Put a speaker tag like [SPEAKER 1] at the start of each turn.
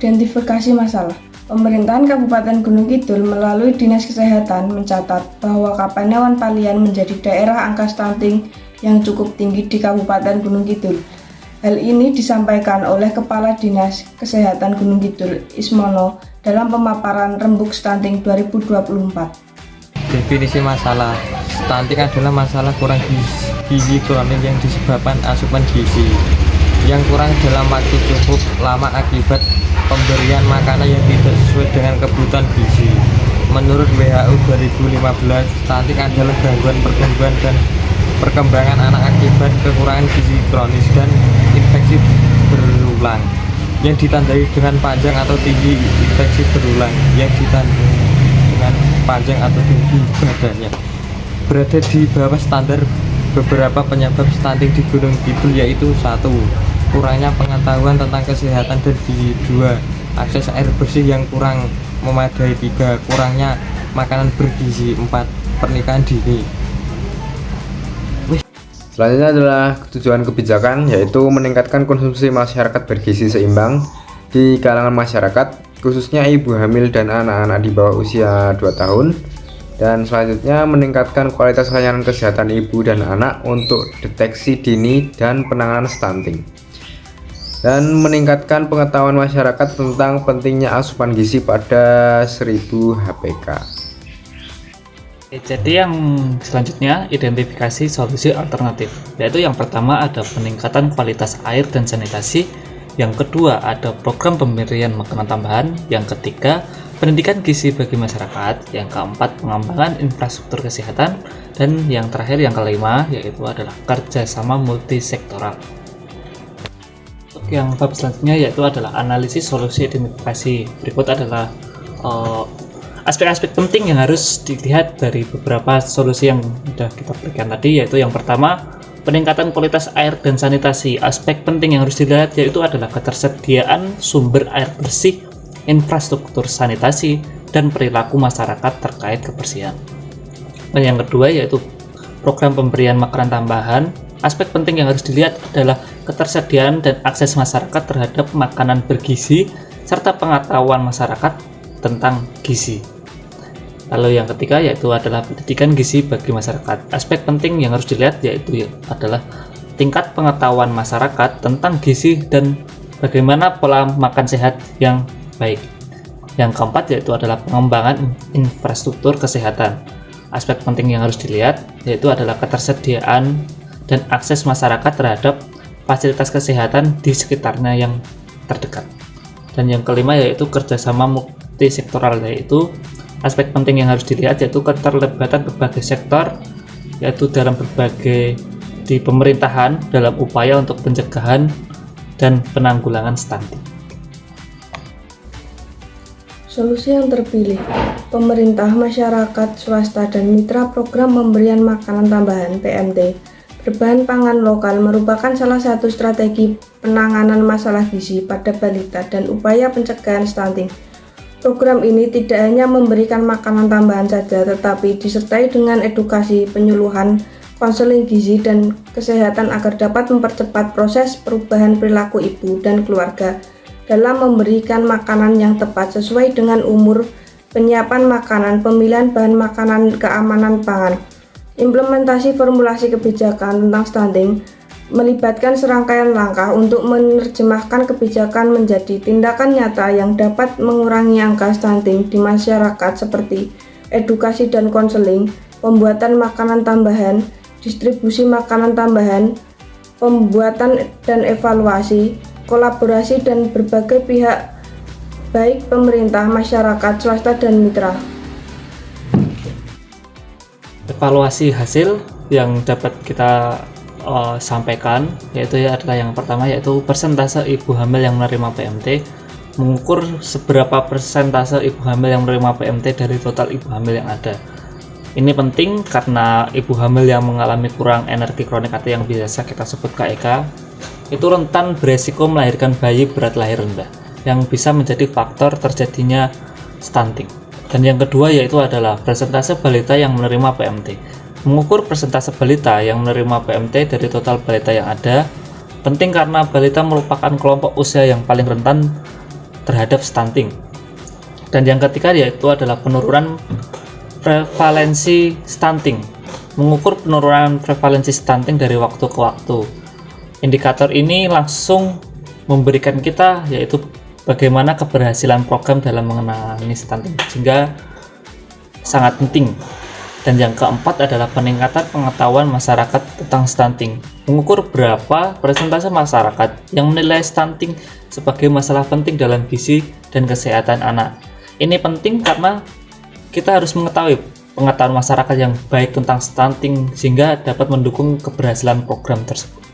[SPEAKER 1] Identifikasi masalah. Pemerintahan Kabupaten Gunung Kidul melalui Dinas Kesehatan mencatat bahwa Kapanewon Palian menjadi daerah angka stunting yang cukup tinggi di Kabupaten Gunung Kidul. Hal ini disampaikan oleh Kepala Dinas Kesehatan Gunung Kidul Ismono dalam pemaparan Rembuk Stunting 2024.
[SPEAKER 2] Definisi masalah stunting adalah masalah kurang gizi kronis yang disebabkan asupan gizi yang kurang dalam waktu cukup lama akibat pemberian makanan yang tidak sesuai dengan kebutuhan gizi. Menurut WHO 2015, stunting adalah gangguan pertumbuhan dan perkembangan anak akibat kekurangan gizi kronis dan infeksi berulang yang ditandai dengan panjang atau tinggi infeksi berulang yang ditandai dengan panjang atau tinggi badannya berada di bawah standar. Beberapa penyebab stunting di Gunung Kidul yaitu 1. Kurangnya pengetahuan tentang kesehatan dan gizi. 2. Akses air bersih yang kurang memadai. 3. Kurangnya makanan bergizi. 4. Pernikahan dini.
[SPEAKER 3] Selanjutnya adalah tujuan kebijakan, yaitu meningkatkan konsumsi masyarakat bergizi seimbang di kalangan masyarakat, khususnya ibu hamil dan anak-anak di bawah usia 2 tahun. Dan selanjutnya meningkatkan kualitas layanan kesehatan ibu dan anak untuk deteksi dini dan penanganan stunting. Dan meningkatkan pengetahuan masyarakat tentang pentingnya asupan gizi pada 1000 HPK.
[SPEAKER 4] Jadi yang selanjutnya identifikasi solusi alternatif, yaitu yang pertama ada peningkatan kualitas air dan sanitasi, yang kedua ada program pemberian makanan tambahan, yang ketiga pendidikan gizi bagi masyarakat, yang keempat pengembangan infrastruktur kesehatan, dan yang terakhir yang kelima yaitu adalah kerjasama multisektoral. Untuk yang bab selanjutnya yaitu adalah analisis solusi identifikasi. Berikut adalah aspek-aspek penting yang harus dilihat dari beberapa solusi yang sudah kita berikan tadi, yaitu yang pertama peningkatan kualitas air dan sanitasi. Aspek penting yang harus dilihat yaitu adalah ketersediaan sumber air bersih, infrastruktur sanitasi, dan perilaku masyarakat terkait kebersihan. Dan yang kedua yaitu program pemberian makanan tambahan. Aspek penting yang harus dilihat adalah ketersediaan dan akses masyarakat terhadap makanan bergizi serta pengetahuan masyarakat tentang gizi. Lalu yang ketiga yaitu adalah pendidikan gizi bagi masyarakat. Aspek penting yang harus dilihat yaitu adalah tingkat pengetahuan masyarakat tentang gizi dan bagaimana pola makan sehat yang baik. Yang keempat yaitu adalah pengembangan infrastruktur kesehatan. Aspek penting yang harus dilihat yaitu adalah ketersediaan dan akses masyarakat terhadap fasilitas kesehatan di sekitarnya yang terdekat. Dan yang kelima yaitu kerjasama multisektoral, yaitu aspek penting yang harus dilihat yaitu keterlibatan berbagai sektor, yaitu dalam berbagai di pemerintahan dalam upaya untuk pencegahan dan penanggulangan stunting.
[SPEAKER 1] Solusi yang terpilih, pemerintah, masyarakat, swasta, dan mitra program pemberian makanan tambahan (PMT) berbahan pangan lokal merupakan salah satu strategi penanganan masalah gizi pada balita dan upaya pencegahan stunting. Program ini tidak hanya memberikan makanan tambahan saja, tetapi disertai dengan edukasi, penyuluhan, konseling gizi, dan kesehatan agar dapat mempercepat proses perubahan perilaku ibu dan keluarga dalam memberikan makanan yang tepat sesuai dengan umur, penyiapan makanan, pemilihan bahan makanan, keamanan pangan. Implementasi formulasi kebijakan tentang stunting melibatkan serangkaian langkah untuk menerjemahkan kebijakan menjadi tindakan nyata yang dapat mengurangi angka stunting di masyarakat seperti edukasi dan konseling, pembuatan makanan tambahan, distribusi makanan tambahan, pembuatan dan evaluasi, kolaborasi dan berbagai pihak baik pemerintah, masyarakat, swasta, dan mitra.
[SPEAKER 4] Evaluasi hasil yang dapat kita sampaikan yaitu adalah yang pertama yaitu persentase ibu hamil yang menerima PMT. Mengukur seberapa persentase ibu hamil yang menerima PMT dari total ibu hamil yang ada. Ini penting karena ibu hamil yang mengalami kurang energi kronik atau yang biasa kita sebut KEK itu rentan beresiko melahirkan bayi berat lahir rendah yang bisa menjadi faktor terjadinya stunting. Dan yang kedua yaitu adalah persentase balita yang menerima PMT. Mengukur persentase balita yang menerima PMT dari total balita yang ada penting karena balita merupakan kelompok usia yang paling rentan terhadap stunting. Dan yang ketiga yaitu adalah penurunan prevalensi stunting. Mengukur penurunan prevalensi stunting dari waktu ke waktu. Indikator ini langsung memberikan kita yaitu bagaimana keberhasilan program dalam menangani stunting, sehingga sangat penting. Dan yang keempat adalah peningkatan pengetahuan masyarakat tentang stunting. Mengukur berapa persentase masyarakat yang menilai stunting sebagai masalah penting dalam gizi dan kesehatan anak. Ini penting karena kita harus mengetahui pengetahuan masyarakat yang baik tentang stunting sehingga dapat mendukung keberhasilan program tersebut.